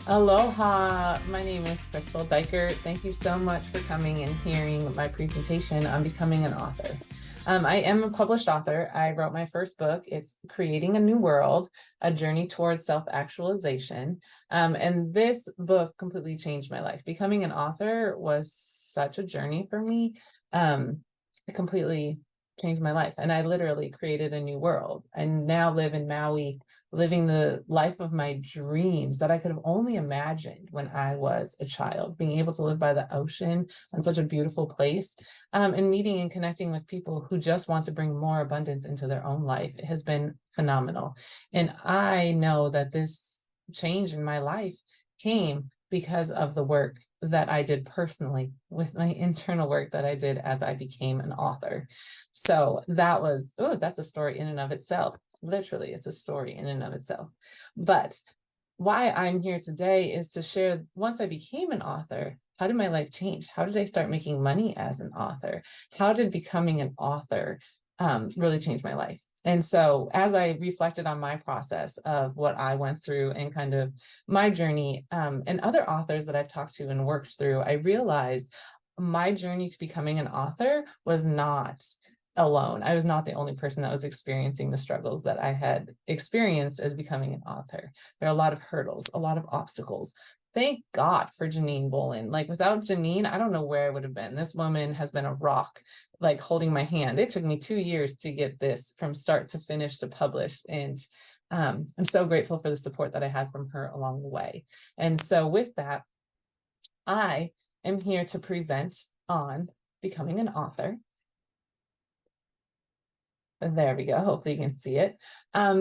Aloha, my name is Crystal Deichert. Thank you so much for coming and hearing my presentation on becoming an author. I am a published author. I wrote my first book. It's Creating a New World, A Journey Towards Self-Actualization. And this book completely changed my life. Becoming an author was such a journey for me. It completely changed my life. And I literally created a new world. I now live in Maui, living the life of my dreams that I could have only imagined when I was a child, being able to live by the ocean in such a beautiful place, and meeting and connecting with people who just want to bring more abundance into their own life. It has been phenomenal. And I know that this change in my life came because of the work that I did personally with my internal work that I did as I became an author. So that was, that's a story in and of itself. Literally, it's a story in and of itself. But why I'm here today is to share, once I became an author, how did my life change? How did I start making money as an author? How did becoming an author really change my life? And so as I reflected on my process of what I went through and kind of my journey, and other authors that I've talked to and worked through, I realized my journey to becoming an author was not alone. I was not the only person that was experiencing the struggles that I had experienced as becoming an author. There are a lot of hurdles, a lot of obstacles. Thank God for Janine Bolin. Like, without Janine, I don't know where I would have been. This woman has been a rock, like holding my hand. It took me 2 years to get this from start to finish to publish. And I'm so grateful for the support that I had from her along the way. And so with that, I am here to present on becoming an author. There we go. Hopefully you can see it.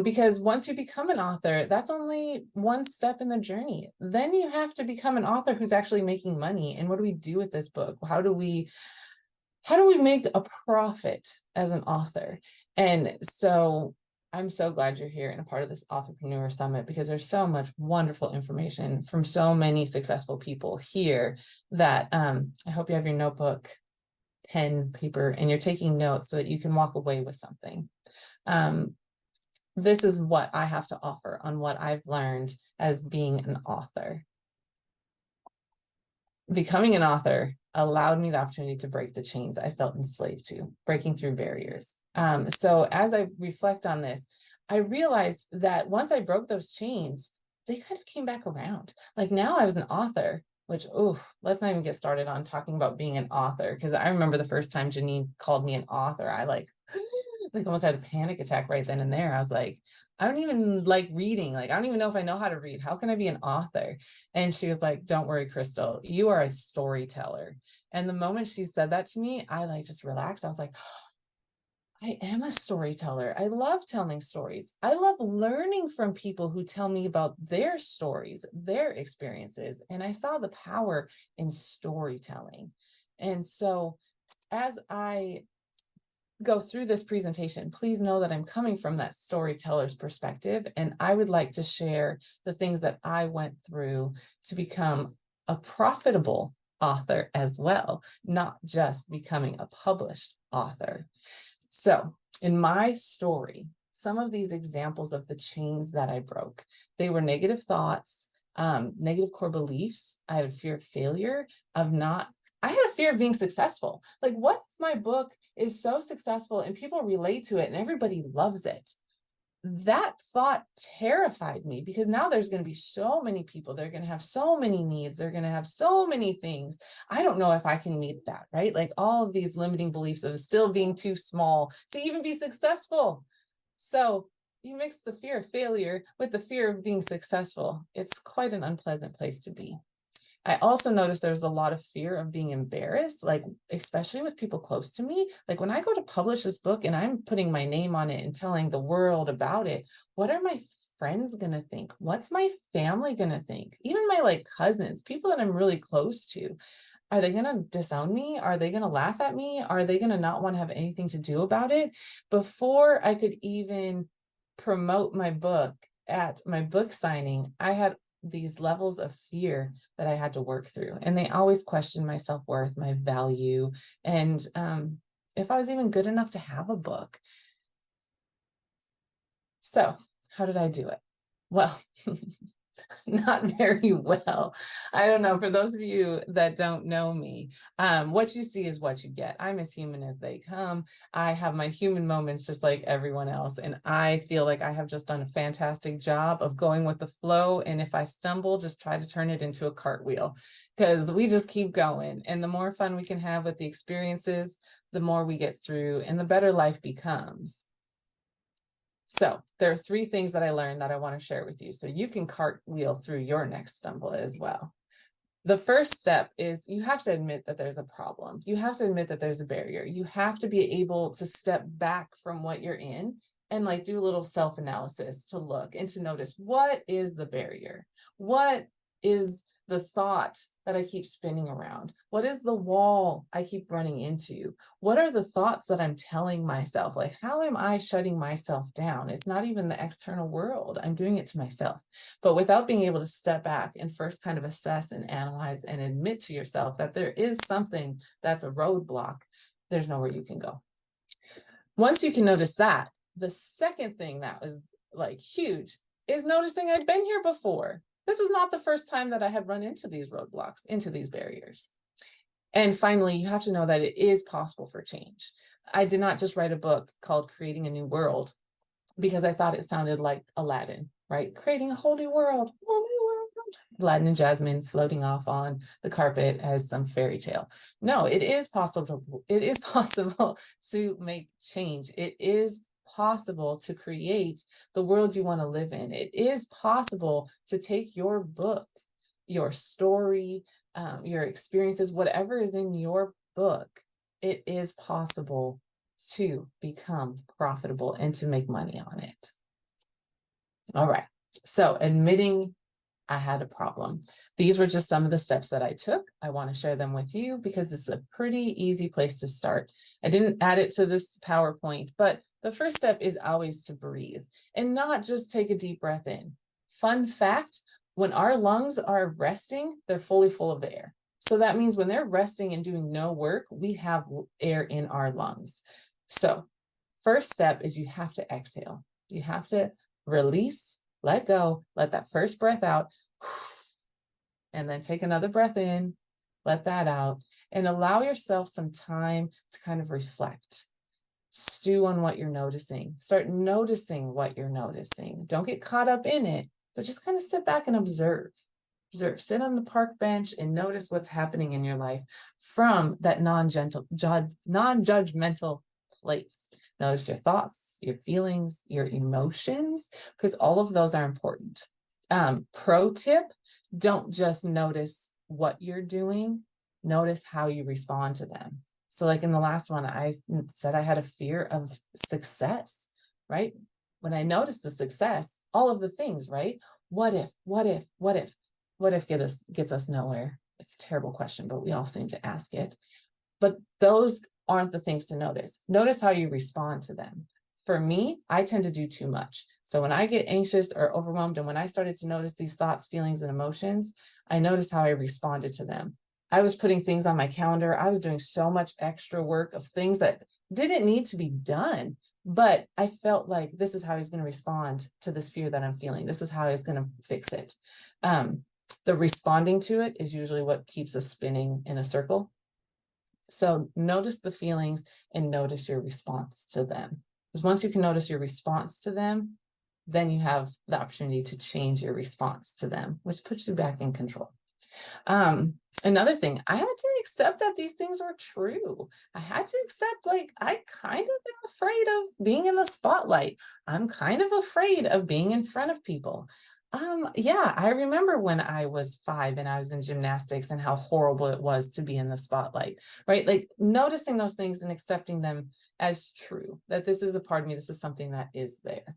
Because once you become an author, that's only one step in the journey. Then you have to become an author who's actually making money. And what do we do with this book? How do we make a profit as an author? And so I'm so glad you're here and a part of this Authorpreneurial Summit, because there's so much wonderful information from so many successful people here that I hope you have your notebook, pen, paper, and you're taking notes so that you can walk away with something. This is what I have to offer on what I've learned as being an author. Becoming an author allowed me the opportunity to break the chains I felt enslaved to, breaking through barriers. So as I reflect on this, I realized that once I broke those chains, they kind of came back around. Like, now I was an author, which, let's not even get started on talking about being an author, because I remember the first time Janine called me an author, I like almost had a panic attack right then and there. I was like, I don't even like reading. Like, I don't even know if I know how to read. How can I be an author? And she was like, don't worry, Crystal, you are a storyteller. And the moment she said that to me, I like just relaxed. I was like, I am a storyteller. I love telling stories. I love learning from people who tell me about their stories, their experiences. And I saw the power in storytelling. And so as I go through this presentation, please know that I'm coming from that storyteller's perspective, and I would like to share the things that I went through to become a profitable author as well, not just becoming a published author. So in my story, some of these examples of the chains that I broke, they were negative thoughts, negative core beliefs. I had a fear of failure, I had a fear of being successful. Like, what if my book is so successful and people relate to it and everybody loves it? That thought terrified me, because now there's going to be so many people. They're going to have so many needs. They're going to have so many things. I don't know if I can meet that, right? Like, all of these limiting beliefs of still being too small to even be successful. So you mix the fear of failure with the fear of being successful. It's quite an unpleasant place to be. I also noticed there's a lot of fear of being embarrassed, like, especially with people close to me. Like, when I go to publish this book and I'm putting my name on it and telling the world about it, what are my friends going to think? What's my family going to think? Even my cousins, people that I'm really close to, are they going to disown me? Are they going to laugh at me? Are they going to not want to have anything to do about it? Before I could even promote my book at my book signing, I had these levels of fear that I had to work through. And they always questioned my self-worth, my value, and if I was even good enough to have a book. So how did I do it? Well, not very well. I don't know. For those of you that don't know me, what you see is what you get. I'm as human as they come. I have my human moments just like everyone else. And I feel like I have just done a fantastic job of going with the flow. And if I stumble, just try to turn it into a cartwheel, because we just keep going. And the more fun we can have with the experiences, the more we get through and the better life becomes. So there are 3 things that I learned that I want to share with you, so you can cartwheel through your next stumble as well. The first step is you have to admit that there's a problem. You have to admit that there's a barrier. You have to be able to step back from what you're in and like do a little self-analysis to look and to notice, what is the barrier? What is the thought that I keep spinning around? What is the wall I keep running into? What are the thoughts that I'm telling myself? Like, how am I shutting myself down? It's not even the external world. I'm doing it to myself. But without being able to step back and first kind of assess and analyze and admit to yourself that there is something that's a roadblock, there's nowhere you can go. Once you can notice that, the second thing that was like huge is noticing I've been here before. This was not the first time that I had run into these roadblocks, into these barriers. And finally, you have to know that it is possible for change. I did not just write a book called Creating a New World because I thought it sounded like Aladdin, right? Creating a whole new world, whole new world. Aladdin and Jasmine floating off on the carpet as some fairy tale. No, it is possible. It is possible to make change. It is possible to create the world you want to live in. It is possible to take your book, your story, your experiences, whatever is in your book, it is possible to become profitable and to make money on it. All right. So admitting I had a problem. These were just some of the steps that I took. I want to share them with you because this is a pretty easy place to start. I didn't add it to this PowerPoint, but the first step is always to breathe and not just take a deep breath in. Fun fact, when our lungs are resting, they're fully full of air. So that means when they're resting and doing no work, we have air in our lungs. So first step is you have to exhale. You have to release, let go, let that first breath out, and then take another breath in, let that out, and allow yourself some time to kind of reflect. Stew on what you're noticing. Start noticing what you're noticing. Don't get caught up in it, but just kind of sit back and observe. Observe. Sit on the park bench and notice what's happening in your life from that non-judgmental place. Notice your thoughts, your feelings, your emotions, because all of those are important. Pro tip, don't just notice what you're doing, notice how you respond to them. So like in the last one, I said I had a fear of success, right? When I noticed the success, all of the things, right? What if gets us nowhere? It's a terrible question, but we all seem to ask it. But those aren't the things to notice. Notice how you respond to them. For me, I tend to do too much. So when I get anxious or overwhelmed, and when I started to notice these thoughts, feelings, and emotions, I noticed how I responded to them. I was putting things on my calendar. I was doing so much extra work of things that didn't need to be done, but I felt like this is how he's going to respond to this fear that I'm feeling. This is how he's going to fix it. The responding to it is usually what keeps us spinning in a circle. So notice the feelings and notice your response to them. Because once you can notice your response to them, then you have the opportunity to change your response to them, which puts you back in control. Another thing, I had to accept that these things were true. I had to accept, like, I kind of am afraid of being in the spotlight. I'm kind of afraid of being in front of people. Yeah, I remember when I was 5 and I was in gymnastics and how horrible it was to be in the spotlight, right? Like noticing those things and accepting them as true, that this is a part of me, this is something that is there.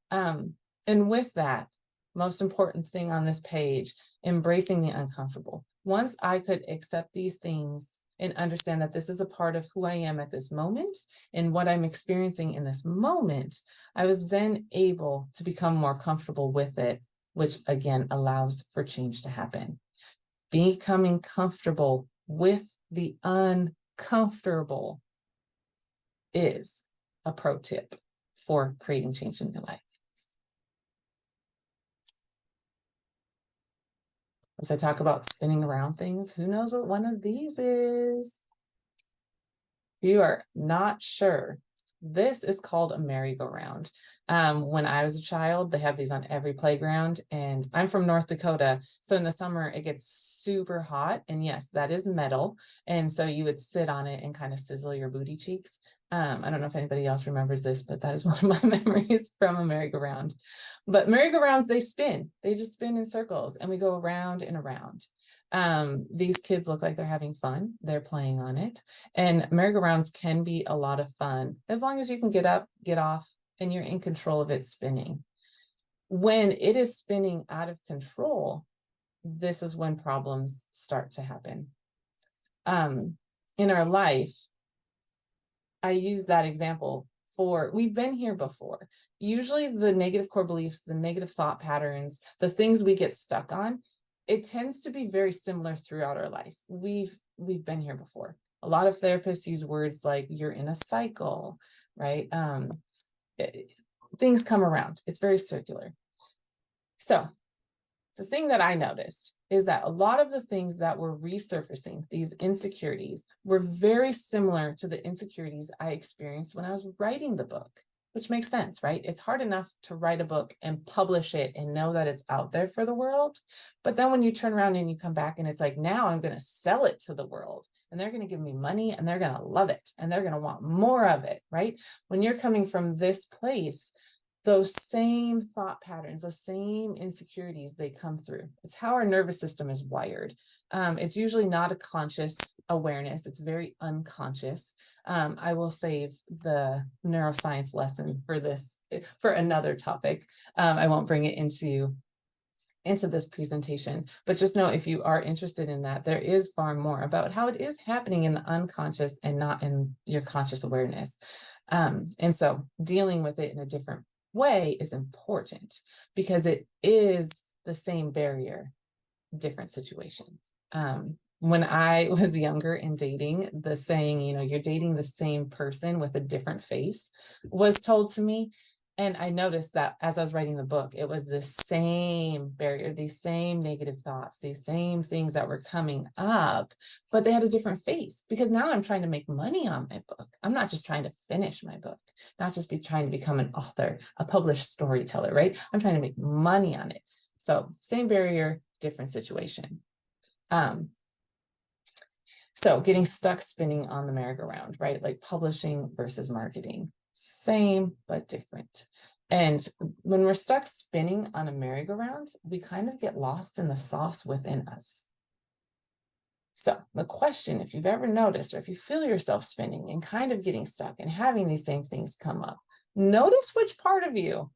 And with that, most important thing on this page, embracing the uncomfortable. Once I could accept these things and understand that this is a part of who I am at this moment and what I'm experiencing in this moment, I was then able to become more comfortable with it, which again allows for change to happen. Becoming comfortable with the uncomfortable is a pro tip for creating change in your life. As I talk about spinning around things, who knows what one of these is? If you are not sure, this is called a merry-go-round. When I was a child, they have these on every playground, and I'm from North Dakota. So in the summer, it gets super hot. And yes, that is metal. And so you would sit on it and kind of sizzle your booty cheeks. I don't know if anybody else remembers this, but that is one of my memories from a merry-go-round. But merry-go-rounds, they spin. They just spin in circles, and we go around and around. These kids look like they're having fun. They're playing on it. And merry-go-rounds can be a lot of fun, as long as you can get up, get off, and you're in control of it spinning. When it is spinning out of control, this is when problems start to happen. In our life, I use that example for, we've been here before. Usually the negative core beliefs, the negative thought patterns, the things we get stuck on, it tends to be very similar throughout our life. We've been here before. A lot of therapists use words like you're in a cycle, right? Things come around. It's very circular. So the thing that I noticed is that a lot of the things that were resurfacing, these insecurities, were very similar to the insecurities I experienced when I was writing the book, which makes sense, right? It's hard enough to write a book and publish it and know that it's out there for the world. But then when you turn around and you come back and it's like, now I'm going to sell it to the world and they're going to give me money and they're going to love it and they're going to want more of it, right? When you're coming from this place, those same thought patterns, those same insecurities, they come through. It's how our nervous system is wired. It's usually not a conscious awareness. It's very unconscious. I will save the neuroscience lesson for this, for another topic. I won't bring it into this presentation, but just know if you are interested in that, there is far more about how it is happening in the unconscious and not in your conscious awareness. And so dealing with it in a different way is important because it is the same barrier, different situation. When I was younger and dating, the saying, you're dating the same person with a different face was told to me. And I noticed that as I was writing the book, it was the same barrier, these same negative thoughts, these same things that were coming up, but they had a different face because now I'm trying to make money on my book. I'm not just trying to finish my book, not just trying to become an author, a published storyteller, right? I'm trying to make money on it. So same barrier, different situation. So getting stuck spinning on the merry-go-round, right? Like publishing versus marketing. Same, but different. And when we're stuck spinning on a merry-go-round, we kind of get lost in the sauce within us. So the question, if you've ever noticed, or if you feel yourself spinning and kind of getting stuck and having these same things come up, notice which part of you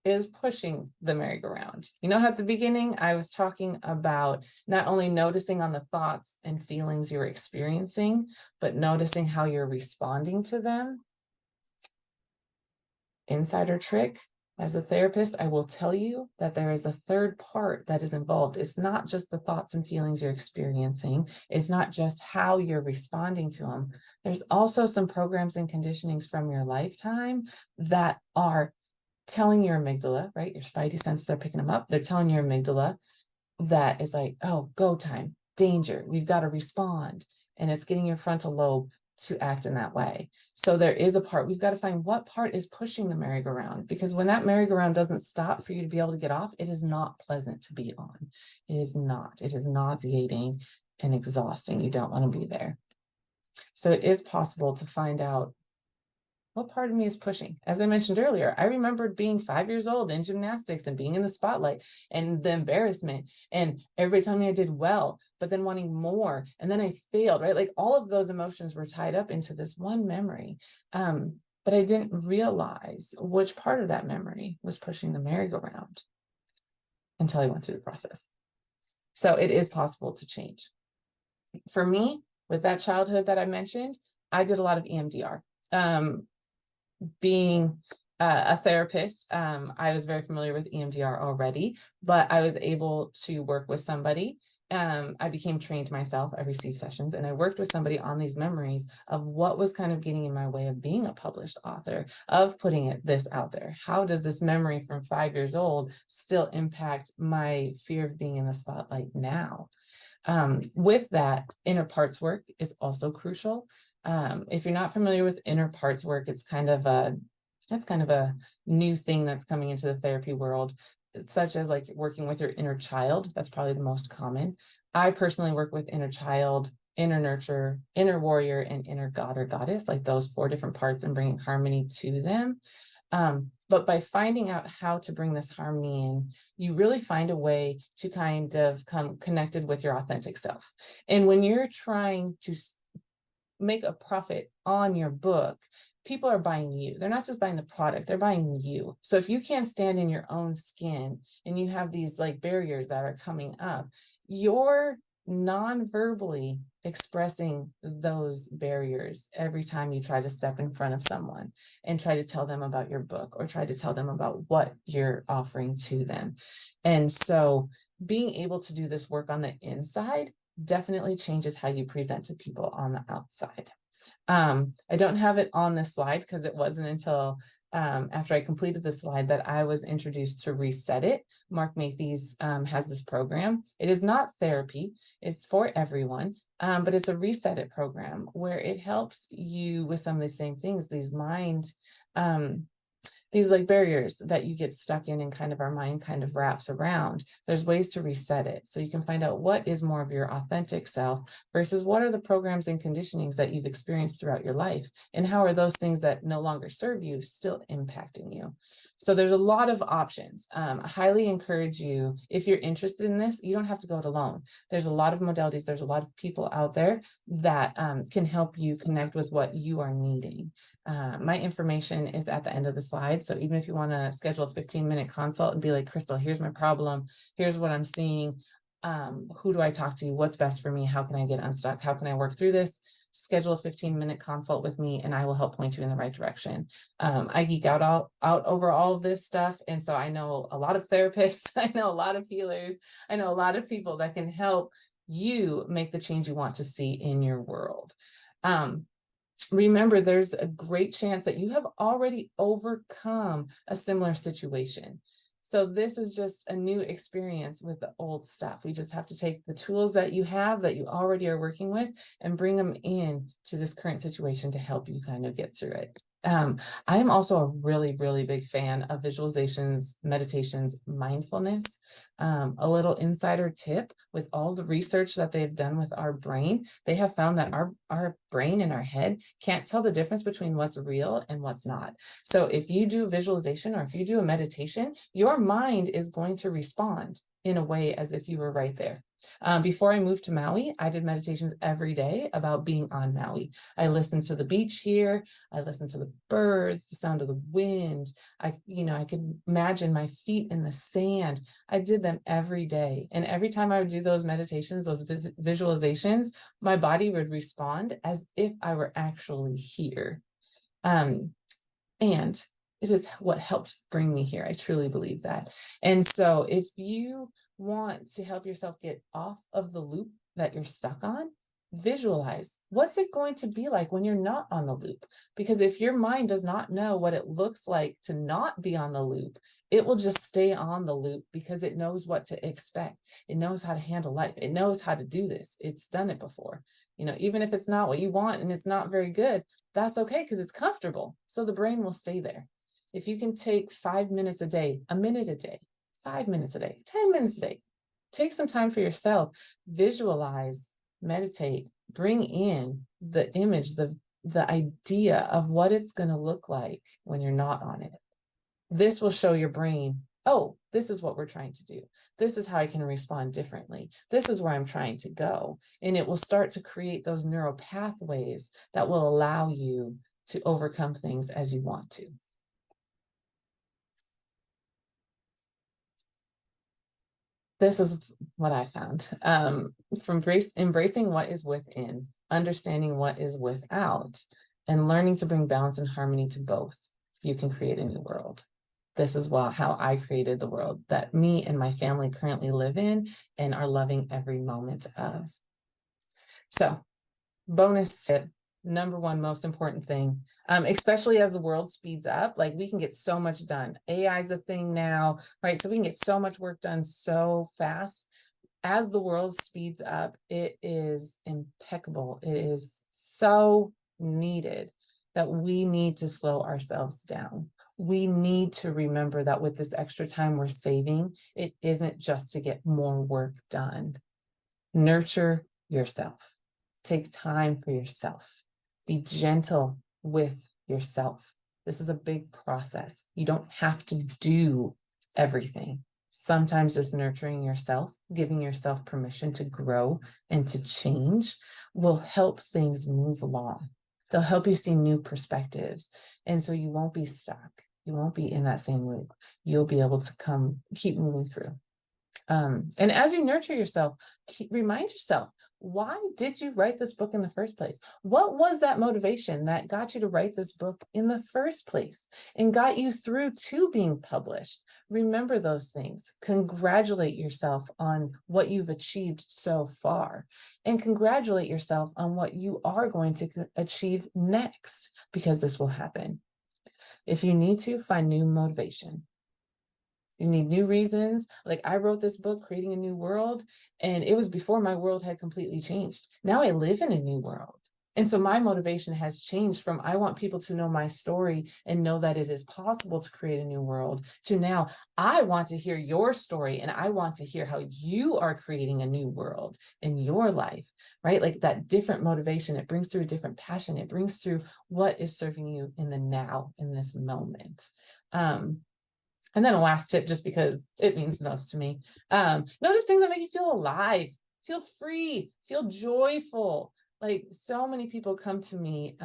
is pushing the merry-go-round. At the beginning, I was talking about not only noticing on the thoughts and feelings you're experiencing, but noticing how you're responding to them. Insider trick, as a therapist, I will tell you that there is a third part that is involved. It's not just the thoughts and feelings you're experiencing. It's not just how you're responding to them. There's also some programs and conditionings from your lifetime that are telling your amygdala, right? Your spidey senses are picking them up. They're telling your amygdala that is like, oh, go time, danger, we've got to respond. And it's getting your frontal lobe to act in that way. So there is a part, we've got to find what part is pushing the merry-go-round, because when that merry-go-round doesn't stop for you to be able to get off, it is not pleasant to be on. It is not. It is nauseating and exhausting. You don't want to be there. So it is possible to find out what part of me is pushing. As I mentioned earlier, I remembered being 5 years old in gymnastics and being in the spotlight and the embarrassment and everybody telling me I did well, but then wanting more. And then I failed, right? Like all of those emotions were tied up into this one memory. But I didn't realize which part of that memory was pushing the merry-go-round until I went through the process. So it is possible to change. For me, with that childhood that I mentioned, I did a lot of EMDR. Being a therapist, I was very familiar with EMDR already, but I was able to work with somebody I became trained myself. I received sessions and I worked with somebody on these memories of what was kind of getting in my way of being a published author, of putting this out there. How does this memory from 5 years old still impact my fear of being in the spotlight now? With that, inner parts work is also crucial. If you're not familiar with inner parts work, that's kind of a new thing that's coming into the therapy world, such as like working with your inner child. That's probably the most common. I personally work with inner child, inner nurture, inner warrior, and inner god or goddess, like those 4 different parts, and bringing harmony to them. But by finding out how to bring this harmony in, you really find a way to kind of come connected with your authentic self. And when you're trying to make a profit on your book, people are buying you. They're not just buying the product, they're buying you. So if you can't stand in your own skin and you have these like barriers that are coming up, you're non-verbally expressing those barriers every time you try to step in front of someone and try to tell them about your book or try to tell them about what you're offering to them. And so being able to do this work on the inside definitely changes how you present to people on the outside. I don't have it on this slide because it wasn't until after I completed the slide that I was introduced to Reset It. Mark Matthews has this program. It is not therapy, it's for everyone, but it's a Reset It program where it helps you with some of the same things, these like barriers that you get stuck in and kind of our mind kind of wraps around. There's ways to reset it. So you can find out what is more of your authentic self versus what are the programs and conditionings that you've experienced throughout your life, and how are those things that no longer serve you still impacting you. So there's a lot of options. I highly encourage you, if you're interested in this, you don't have to go it alone. There's a lot of modalities. There's a lot of people out there that can help you connect with what you are needing. My information is at the end of the slide. So even if you want to schedule a 15-minute consult and be like, Crystal, here's my problem. Here's what I'm seeing. Who do I talk to? What's best for me? How can I get unstuck? How can I work through this? Schedule a 15-minute consult with me and I will help point you in the right direction. I geek out over all of this stuff. And so I know a lot of therapists, I know a lot of healers, I know a lot of people that can help you make the change you want to see in your world. Remember, there's a great chance that you have already overcome a similar situation. So this is just a new experience with the old stuff. We just have to take the tools that you have, that you already are working with, and bring them in to this current situation to help you kind of get through it. I am also a really, really big fan of visualizations, meditations, mindfulness. A little insider tip: with all the research that they've done with our brain, they have found that our brain and our head can't tell the difference between what's real and what's not. So if you do a visualization or if you do a meditation, your mind is going to respond in a way as if you were right there. Before I moved to Maui, I did meditations every day about being on Maui. I listened to the beach here. I listened to the birds, the sound of the wind. I could imagine my feet in the sand. I did them every day. And every time I would do those meditations, those visualizations, my body would respond as if I were actually here. And it is what helped bring me here. I truly believe that. And so if you want to help yourself get off of the loop that you're stuck on, visualize what's it going to be like when you're not on the loop. Because if your mind does not know what it looks like to not be on the loop, it will just stay on the loop because it knows what to expect. It knows how to handle life. It knows how to do this. It's done it before. Even if it's not what you want and it's not very good, that's okay because it's comfortable. So the brain will stay there. If you can take 5 minutes a day, a minute a day, 5 minutes a day, 10 minutes a day, take some time for yourself, visualize, meditate, bring in the image, the idea of what it's going to look like when you're not on it. This will show your brain, oh, this is what we're trying to do. This is how I can respond differently. This is where I'm trying to go. And it will start to create those neural pathways that will allow you to overcome things as you want to. This is what I found. From embracing what is within, understanding what is without, and learning to bring balance and harmony to both, you can create a new world. this is how I created the world that me and my family currently live in and are loving every moment of. So, bonus tip, number one most important thing, especially as the world speeds up, like we can get so much done. AI is a thing now, right? So we can get so much work done so fast. As the world speeds up, it is impeccable. It is so needed that we need to slow ourselves down. We need to remember that with this extra time we're saving, it isn't just to get more work done. Nurture yourself. Take time for yourself. Be gentle with yourself. This is a big process. You don't have to do everything. Sometimes just nurturing yourself, giving yourself permission to grow and to change will help things move along. They'll help you see new perspectives. And so you won't be stuck. You won't be in that same loop. You'll be able to keep moving through. And as you nurture yourself, remind yourself, why did you write this book in the first place? What was that motivation that got you to write this book in the first place and got you through to being published? Remember those things. Congratulate yourself on what you've achieved so far, and congratulate yourself on what you are going to achieve next, because this will happen. If you need to, find new motivation. You need new reasons. Like, I wrote this book, Creating a New World, and it was before my world had completely changed. Now I live in a new world. And so my motivation has changed from, I want people to know my story and know that it is possible to create a new world, to now I want to hear your story and I want to hear how you are creating a new world in your life, right? Like that different motivation, it brings through a different passion. It brings through what is serving you in the now, in this moment. And then a last tip, just because it means the most to me. Notice things that make you feel alive, feel free, feel joyful. Like, so many people come to me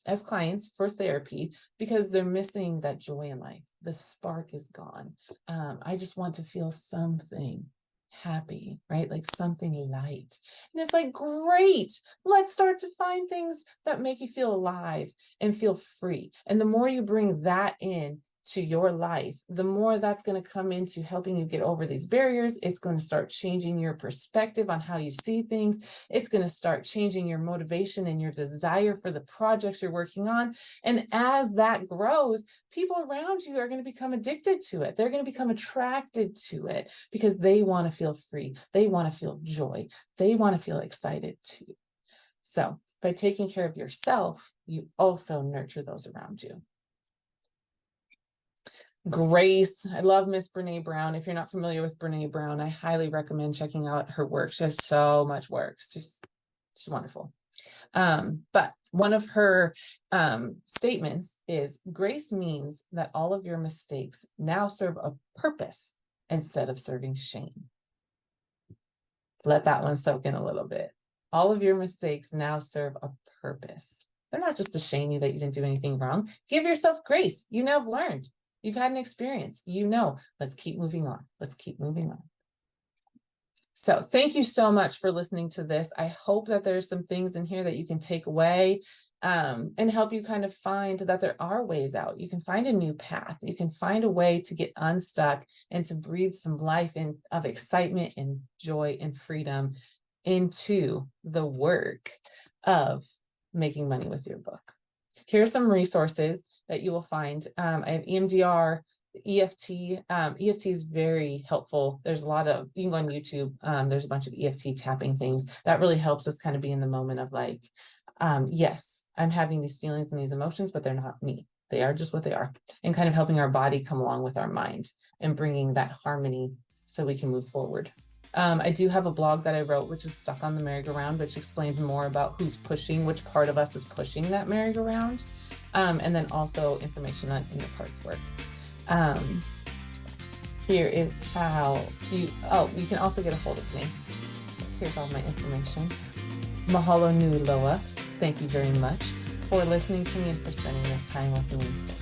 as clients for therapy because they're missing that joy in life. The spark is gone. I just want to feel something happy, right? Like something light. And it's like, great, let's start to find things that make you feel alive and feel free. And the more you bring that in to your life, the more that's going to come into helping you get over these barriers. It's going to start changing your perspective on how you see things. It's going to start changing your motivation and your desire for the projects you're working on. And as that grows, people around you are going to become addicted to it. They're going to become attracted to it because they want to feel free. They want to feel joy. They want to feel excited too. So by taking care of yourself, you also nurture those around you. Grace. I love Miss Brene Brown. If you're not familiar with Brene Brown, I highly recommend checking out her work. She has so much work. She's wonderful. But one of her statements is, grace means that all of your mistakes now serve a purpose instead of serving shame. Let that one soak in a little bit. All of your mistakes now serve a purpose. They're not just to shame you that you didn't do anything wrong. Give yourself grace. You now have learned. You've had an experience, let's keep moving on. Let's keep moving on. So thank you so much for listening to this. I hope that there's some things in here that you can take away and help you kind of find that there are ways out. You can find a new path. You can find a way to get unstuck and to breathe some life of excitement and joy and freedom into the work of making money with your book. Here are some resources that you will find. I have EMDR, EFT. EFT is very helpful. There's a lot of, you can go on YouTube. There's a bunch of EFT tapping things that really helps us kind of be in the moment of like, yes, I'm having these feelings and these emotions, but they're not me. They are just what they are. And kind of helping our body come along with our mind and bringing that harmony so we can move forward. I do have a blog that I wrote, which is Stuck on the Merry-Go-Round, which explains more about who's pushing, which part of us is pushing that merry-go-round. And then also information on inner parts work. Here is how you can also get a hold of me. Here's all my information. Mahalo nui loa. Thank you very much for listening to me and for spending this time with me.